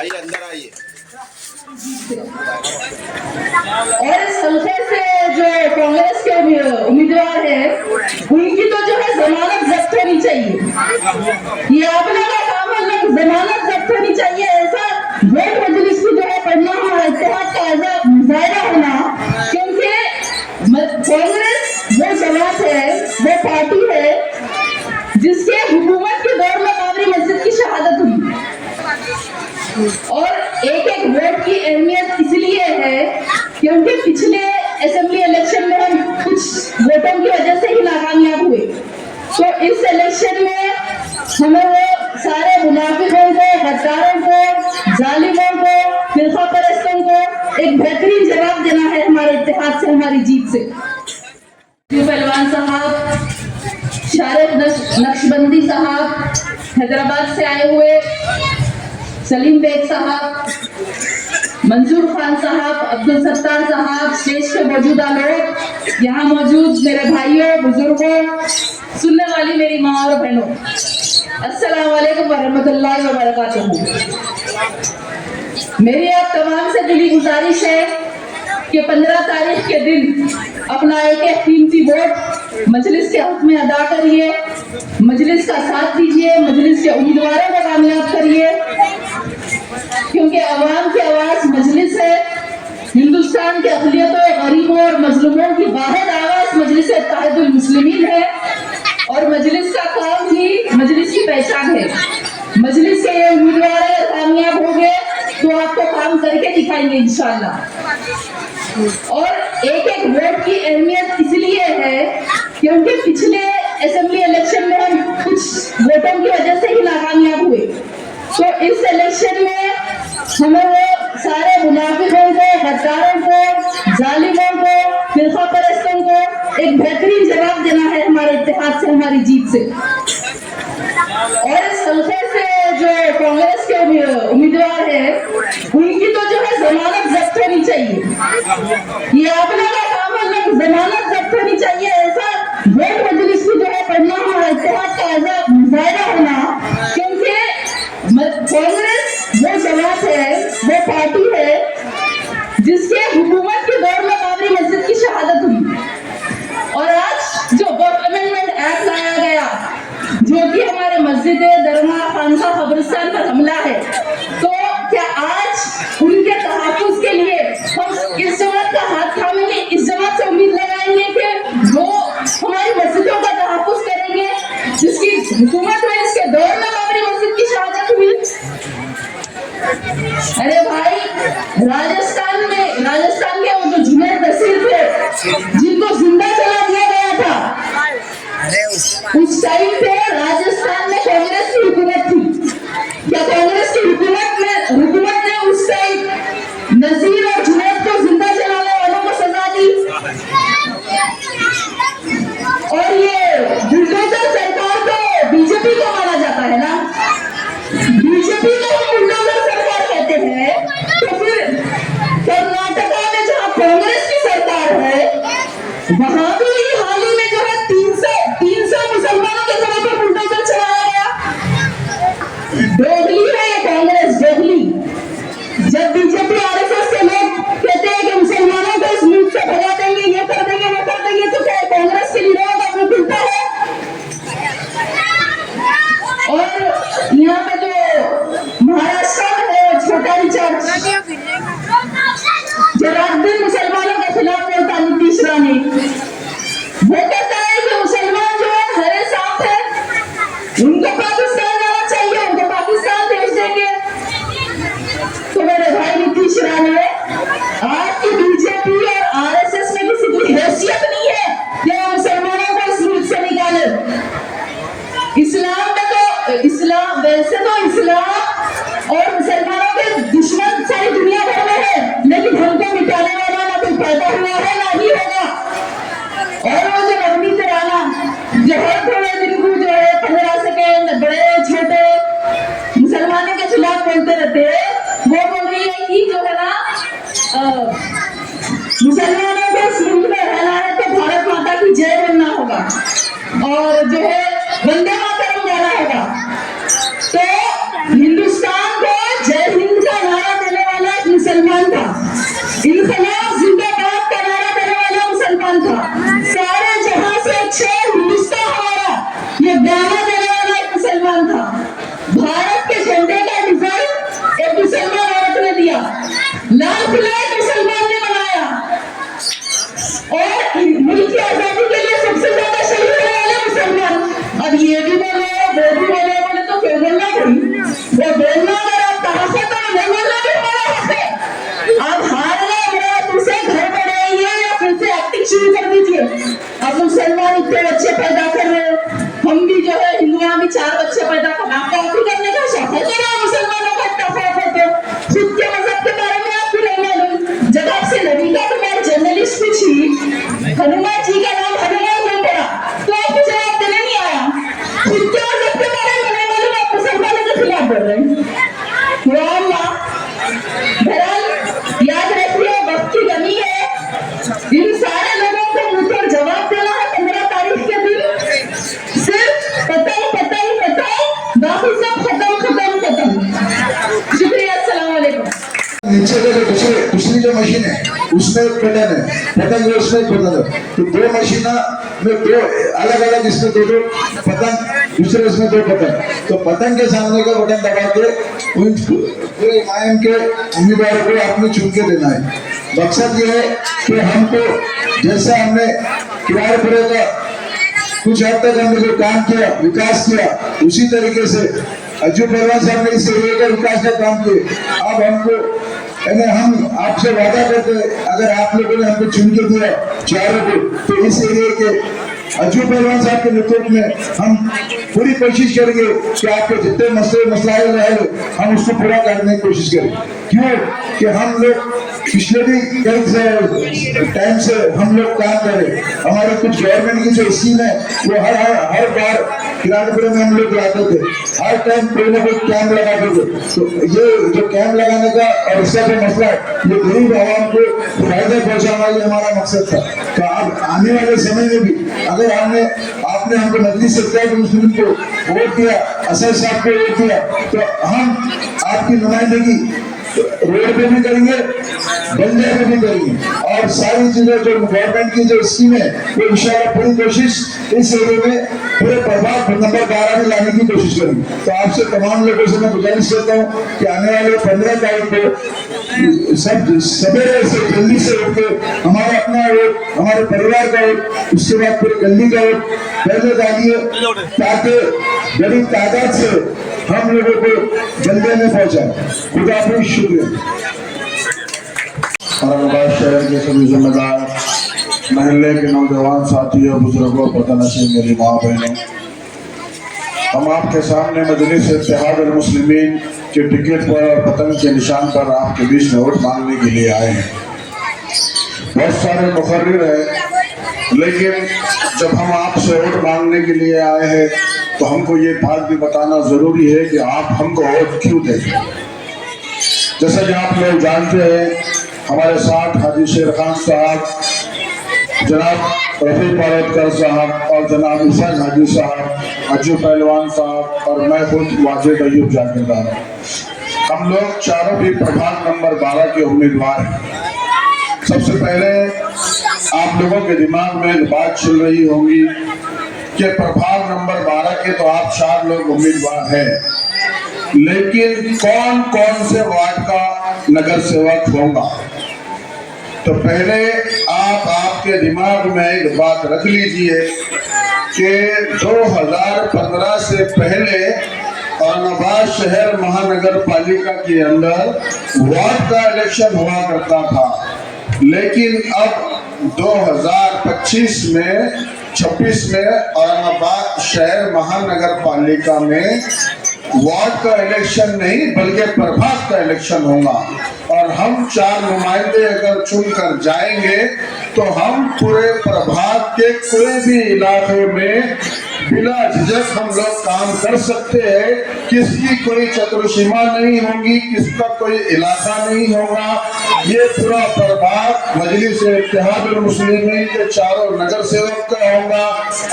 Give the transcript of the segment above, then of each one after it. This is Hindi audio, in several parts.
आइए अंदर आइए। और इस हल्के से जो कांग्रेस के उम्मीदवार है उनकी तो जो है जमानत जब्त होनी चाहिए। ये आपने का काम है, जमानत जब्त होनी चाहिए। ऐसा वोट मजलिस की जो है पढ़ना हमारा इत्तेहाद का मुजाहिरा होना, क्योंकि कांग्रेस वो जमात है, वो पार्टी है जिसके हुकूमत के दौर में बाबरी मस्जिद की शहादत हुई। और एक एक वोट की अहमियत इसलिए है क्योंकि पिछले असेंबली इलेक्शन में हम कुछ वोटों की वजह से ही नाकामयाब हुए। तो इस इलेक्शन में हमें वो सारे मुनाफिकों को, गद्दारों को, जालिमों को, फिरका परस्तों को एक बेहतरीन जवाब देना है हमारे इत्तेहाद से, हमारी जीत से। पहलवान साहब, शारिफ नक्शबंदी साहब, हैदराबाद से आए हुए सलीम बेग साहब, मंजूर खान साहब, अब्दुल सत्तार साहब, स्टेज पे मौजूदा लोग, यहाँ मौजूद मेरे भाइयों, बुजुर्गों, सुनने वाली मेरी माँ और बहनों, अस्सलाम वालेकुम वरहमतुल्लाहि वबरकातुहू। मेरी आप तमाम से दिली गुजारिश है कि 15 तारीख के दिन अपना एक एक कीमती वोट मजलिस के हक में अदा करिए, मजलिस का साथ दीजिए, मजलिस के उम्मीदवारों को कामयाब करिए, क्योंकि अवाम की आवाज मजलिस है। हिंदुस्तान के अक़लियतों, गरीबों और मजलूमों की वाहिद आवाज मजलिस इत्तेहादुल मुस्लिमीन है और मजलिस का काम ही मजलिस की पहचान है। मजलिस के ये उम्मीदवार अगर कामयाब हो गए तो आपको काम करके दिखाएंगे इंशाअल्लाह। और एक एक वोट की अहमियत इसलिए है क्योंकि पिछले असेंबली इलेक्शन में हम कुछ वोटों की वजह से ही नाकामयाब हुए। तो इस इलेक्शन में हमें वो सारे मुनाफिकों को, गद्दारों को, जालिमों को, फिरका परस्तों को एक बेहतरीन जवाब देना है हमारे इत्तेहाद से, हमारी जीत से। और इस हल्के से जो कांग्रेस के उम्मीदवार है उनकी तो जो है जमानत जब्त होनी चाहिए। ये आपने का काम है, जमानत जब्त होनी चाहिए। ऐसा वोट मजलिस की जो है पढ़ना हमारा इत्तेहाद का मुजाहिरा होना, क्योंकि कांग्रेस वो जमात है, वो पार्टी है जिसके हुकूमत के दौर में बाबरी मस्जिद की शहादत हुई। और आज जो वक्फ अमेंडमेंट एक्ट लाया गया जो कि हमारे मस्जिद, दरगाह, खानका, कब्रिस्तान पर हमला है, तो क्या आज उनके तहफ़्फ़ुज़ के लिए हम इस जमात का हाथ थामेंगे, इस जमात से उम्मीद लगाएंगे कि वो हमारी मस्जिदों का तहफ़्फ़ुज़ करेंगे जिसकी हुकूमत में इसके दौर में बाबरी मस्जिद की शहादत हुई? अरे भाई, राजस्थान के वो जो जुनैद नसीर थे जिनको जिंदा जला दिया गया था, उस टाइम पे राजस्थान में कांग्रेस की हुकूमत थी। क्या कांग्रेस की हुकूमत ने उस टाइम नसीर और जुनैद को जिंदा जलाने वालों को सजा दी? और ये बुलडोजर सरकार तो बीजेपी को माना जाता है ना, बीजेपी को बुलडोजर सरकार कहते हैं। तो फिर कर्नाटका में जहाँ कांग्रेस की सरकार है वहां भी हाल ही में जो है 300 मुसलमानों के घरों पर बुलडोजर चलाया गया। दोगली है ये कांग्रेस, दोगली। जब बीजेपी आरएसएस के लोग कहते हैं कि मुसलमानों को इस मुल्क से भगा देंगे, ये कर देंगे, वो कर देंगे, तो क्या कांग्रेस के लीडरों का मुंह खुलता है? और यहाँ पे जो महाराष्ट्र में है छोटा रिचार्ज, जो रात दिन मुसलमानों के खिलाफ बोलता नीतीश रानी, वो कहता है कि मुसलमान जो है हरे सांप है, उनको पाकिस्तान जाना चाहिए, उनको पाकिस्तान भेज देंगे। तो मेरे भाई नीतीश रानी, आपकी बीजेपी और आरएसएस में किसी की हैसियत नहीं है कि वो मुसलमानों को इस मुल्क से निकाले। वैसे तो इस्लाम और मुसलमानों के दुश्मन सारी दुनिया भर में है, लेकिन हमको मिटाने वाला ना कोई पैदा हुआ है ना ही होगा। और वो जो नवनीत राणा जो हर थोड़े दिन को जो है 15 सेकेंड बड़े छोटे मुसलमानों के खिलाफ बोलते रहते हैं, वो बोल रही है कि जो है ना मुसलमानों को इस मुल्क में रहना है तो भारत माता की जय बोलना होगा और जो है वंदे मातरम गाना होगा। तो हिंदुस्तान को जय हिंद का अब ये भी बोलो वो भी बोलो, बोले तो क्यों बोलना भाई, वो बोलना अगर आप कहा से तो नहीं बोलना भी हमारे हक है। आप हार गए, मेरा दूसरे घर में रहेंगे या फिर से एक्टिंग शुरू कर दीजिए। अब मुसलमान इतने बच्चे पैदा कर रहे हो, हम भी जो है हिंदुआ भी 4 बच्चे पैदा करना, कॉपी करने का शौक है क्या मुसलमानों का इतना खौफ है तो? खुद के मजहब के बारे में आपको नहीं मालूम। जब आपसे नबी का तुम्हारे जर्नलिस्ट पूछी हनुमान जी का नाम हनुमान क्यों पड़ा, तो आपको जवाब देने नहीं आया। खुद के मजहब के बारे में नहीं मालूम, आप मुसलमानों के खिलाफ बोल रहे हैं। बहरहाल याद रखिए, वक्त की कमी है, इन सारे लोगों को मुंहतोड़ जवाब देना है 15 तारीख के दिन। सिर्फ पतंग पतंग पतंग, बाकी सब खत्म खत्म खत्म। शुक्रिया, अस्सलाम वालेकुम। नीचे का जो दूसरी जो मशीन है उसमें एक बटन है, पतंग उसमें एक बटन है, तो 2 मशीन में 2 अलग अलग, इसमें 2 पतंग, दूसरे इसमें 2 पतंग। तो पतंग के सामने का बटन दबा के पूरे इमाम के उम्मीदवार को आपने चुन के देना है। मकसद ये है कि हमको जैसा हमने किराएपुरे का कुछ हद तक हमने जो काम किया, विकास किया, उसी तरीके से अज्जू पहलवान साहब ने इस एरिया का विकास का काम किया। अब हमको हम आपसे वादा करते, अगर आप लोगों ने हमको चुन के दिया चारों को, तो इस एरिया के अज्जू पहलवान साहब के नेतृत्व में हम पूरी कोशिश करेंगे कि आपके जितने मसलाए रहे हम उसको पूरा करने की कोशिश करें। क्यों कि हम लोग पिछले भी कई टाइम से हम लोग काम कर रहे हैं। हमारे कुछ गवर्नमेंट की जो स्कीम है वो हर बार किराएपुरे में हम लोग लाते थे, हर टाइम कोई ना कोई कैंप लगाते थे। तो ये जो कैंप लगाने का और इसका जो मसला है, ये गरीब आवाम को फायदा पहुंचाना ये हमारा मकसद था। तो अब आने वाले समय में भी अगर आपने हमको मजलिस इत्तेहाद मुस्लिम को वोट दिया, असद साहब को वोट दिया, तो हम आपकी नुमाइंदगी रोड पे भी करेंगे, बंदे पे भी करेंगे, और सारी चीजें जो गवर्नमेंट की जो स्कीम है वो इंशाल्लाह पूरी कोशिश इस एरिया में पूरे प्रभाव नंबर 12 में लाने की कोशिश करेंगे। तो आपसे तमाम लोगों से मैं गुजारिश करता हूँ कि आने वाले 15 तारीख को सब सवेरे से जल्दी से उठ के हमारा अपना वोट, हमारे परिवार का वोट, उसके बाद पूरी गली का वोट पहले डालिए, ताकि बड़ी तादाद से हम लोगों को जल्दी में पहुंचाए। खुदा हाफिज़, शुक्रिया। औरंगाबाद शहर के सभी जिम्मेदार, महल्ले के नौजवान साथियों, बुजुर्गों, पतनशीन, मेरी माँ बहनों, हम आपके सामने मजलिस इत्तेहाद मुस्लिमीन के टिकट पर और पतंग के निशान पर आपके बीच में वोट मांगने के लिए आए हैं। बहुत सारे मुकर्रिर हैं, लेकिन जब हम आपसे वोट मांगने के लिए आए हैं तो हमको ये बात भी बताना जरूरी है कि आप हमको वोट क्यों दें। जैसा कि आप लोग जानते हैं, हमारे साथ हाजी शेर खान साहब, जनाब रफी पारदकर साहब और जनाब इसाक हाजी साहब, अज्जू पहलवान साहब और मैं खुद वाजिद अयूब जागीरदार। हम लोग चारों भी प्रभाग नंबर 12 के उम्मीदवार हैं। सबसे पहले आप लोगों के दिमाग में एक बात चल रही होगी कि प्रभाग नंबर 12 के तो आप 4 लोग उम्मीदवार हैं, लेकिन कौन कौन से वार्ड का नगर सेवक होगा। तो पहले आपके दिमाग में एक बात रख लीजिए कि 2015 से पहले औरंगाबाद शहर महानगर पालिका के अंदर वार्ड का इलेक्शन हुआ करता था, लेकिन अब 2025 में 26 में औरंगाबाद शहर महानगर पालिका में वार्ड का इलेक्शन नहीं बल्कि प्रभाग का इलेक्शन होगा। और हम 4 नुमाइंदे अगर चुनकर जाएंगे तो हम पूरे प्रभाग के कोई भी इलाके में बिना झिझक हम लोग काम कर सकते हैं। किसकी कोई चतुर्सीमा नहीं होगी, किसका कोई इलाका नहीं होगा। ये पूरा प्रभाग मजलिस इत्तेहाद मुस्लिमीन के चारों नगर सेवक का होगा।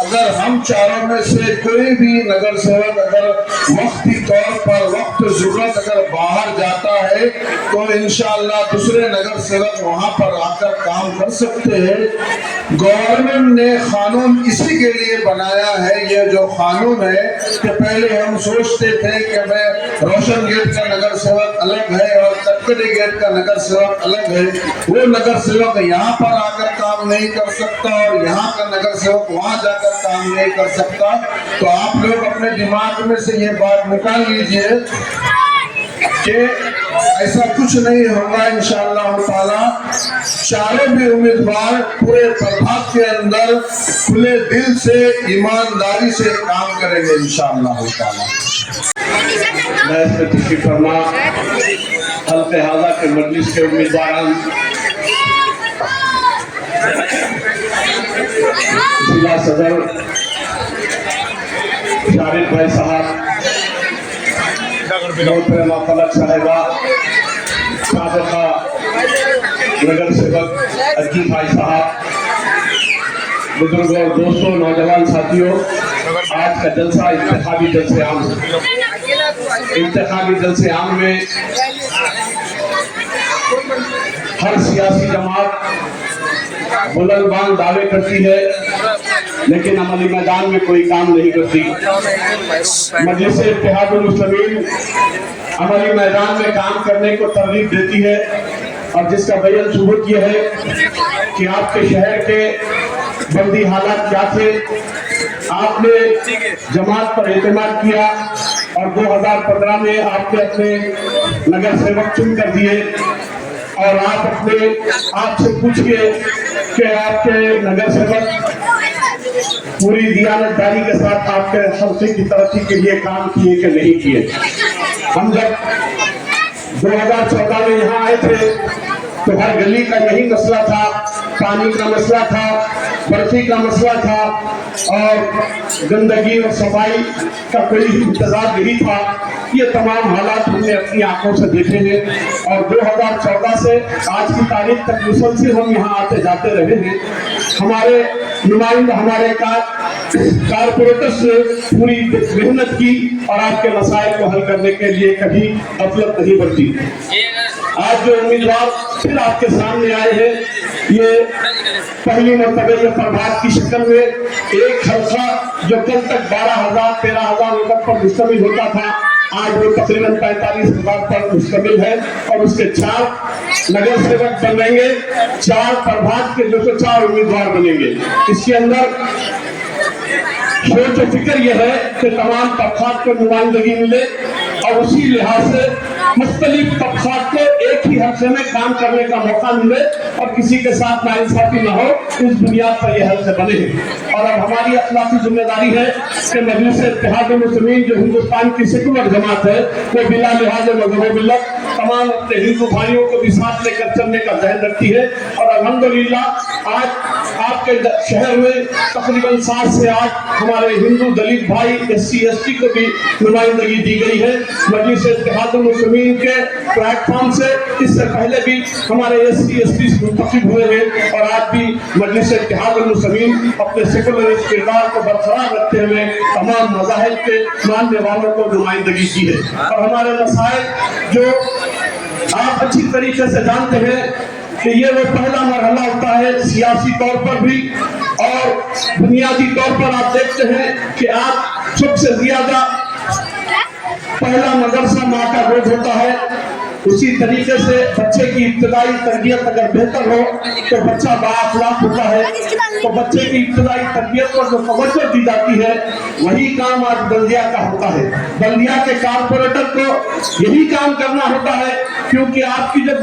अगर हम चारों में से कोई भी नगर सेवक अगर वक्ती तौर पर वक्त जरूरत अगर बाहर जाता है तो इंशाअल्लाह दूसरे नगर सेवक वहां पर आकर काम कर सकते हैं। गवर्नमेंट ने कानून इसी के लिए बनाया है। ये जो कानून है कि पहले हम सोचते थे कि मैं रोशन गेट का नगर सेवक अलग है और कटकटी गेट का नगर सेवक अलग है, वो नगर सेवक यहाँ पर आकर काम नहीं कर सकता और यहाँ का नगर सेवक वहाँ जाकर काम नहीं कर सकता। तो आप अपने दिमाग में से ये बात निकाल लीजिए कि ऐसा कुछ नहीं होगा इंशाअल्लाह ताला। चारों भी उम्मीदवार पूरे प्रभाग के अंदर खुले दिल से ईमानदारी से काम करेंगे इंशाअल्लाह ताला। मैं इसमें तशरीफ फरमा हल्के हाजा के मजलिस के उम्मीदवार जिला सदर शारिद भाई साहब, मोहतरमा फलक साहिबा, साबिका नगर सेवक अज्जू भाई साहब, बुजुर्गों और दोस्तों, नौजवान साथियों, आज का जलसा इंतखाबी जलसे आम है। इंतखाबी जलसे आम में हर सियासी जमात बुलंदबान दावे करती है लेकिन अमली मैदान में कोई काम नहीं करती। मजलिस इत्तेहादुल मुस्लिमीन अमली मैदान में काम करने को तरगीब देती है और जिसका बयान सबूत यह है कि आपके शहर के बंदी हालात क्या थे, आपने जमात पर एतमाद किया और 2015 में आपने अपने नगर सेवक चुन कर दिए और आप से पूछिए कि आपके नगर सेवक पूरी दियानतदारी के साथ आपके हल्के की तरक्की के लिए काम किए कि नहीं किए। हम जब 2014 में यहाँ आए थे तो हर गली का यही मसला था, पानी का मसला था, बर्फी का मसला था और गंदगी और सफाई का कोई इंतजाम नहीं था। ये तमाम हालात हमने अपनी आंखों से देखे हैं और 2014 से आज की तारीख तक मुसलसिल हम यहाँ आते जाते रहे हैं। हमारे नुमाइंदा, हमारे कारपोरेटर्स ने पूरी मेहनत की और आपके मसाइल को हल करने के लिए कभी गफलत नहीं बरती। आज जो उम्मीदवार फिर आपके सामने आए हैं, ये पहली मरतबे ये प्रभात की शक्ल में एक हल्का जो कल तक 12,000-13,000 वोटर पर मुश्तमिल होता था, आज वो तकरीबन 45,000 पर मुश्तमिल है और उसके 4 नगर सेवक बनेंगे, 4 प्रभात के जो 4 उम्मीदवार बनेंगे। इसके अंदर सोच फिक्र यह है कि तमाम तबकात को नुमाइंदगी मिले और उसी लिहाज से मुख्तलिफ तबकात को एक ही हल्के में काम करने का मौका मिले और किसी के साथ नाइंसाफी न हो, इस बुनियाद पर यह हल्के बने हैं। और अब हमारी अखलाकी जिम्मेदारी है कि मजलिस इत्तेहादुल मुस्लिमीन जो हिंदुस्तान की सेकुलर जमात है वो बिला लिहाज मज़हब मिल्लत तमाम अपने हिंदू भाइयों को भी साथ लेकर चलने का ज़हन रखती है। और अल्हम्दुलिल्लाह आज आपके शहर में तकरीबन 7 से 8 हमारे हिंदू दलित भाई SC/ST को भी नुमाइंदगी दी गई है मजलिस इत्तेहादुल मुस्लिमीन के प्लेटफॉर्म से। इससे पहले भी हमारे SC/ST मुंतखब हुए हैं और आज भी मजलिस इत्तेहादुल मुस्लिमीन अपने सेकुलर किरदार को बरकरार रखते हुए तमाम मज़ाहिब के मानने वालों को नुमाइंदगी की है। और हमारे मसाइल जो आप अच्छी तरीके से जानते हैं कि ये वो पहला मरहला होता है सियासी तौर पर भी और बुनियादी तौर पर आप देखते हैं कि आप सबसे ज्यादा पहला मदरसा माँ का गोद होता है। उसी तरीके से बच्चे की इब्तदाई तरबियत अगर बेहतर हो तो बच्चा बाअखलाक होता है। तो बच्चे की इब्तदाई तरबियत पर जो तवज्जो दी जाती है वही काम आज बल्दिया का होता है। बल्दिया के कारपोरेटर को यही काम करना होता है क्योंकि आपकी जब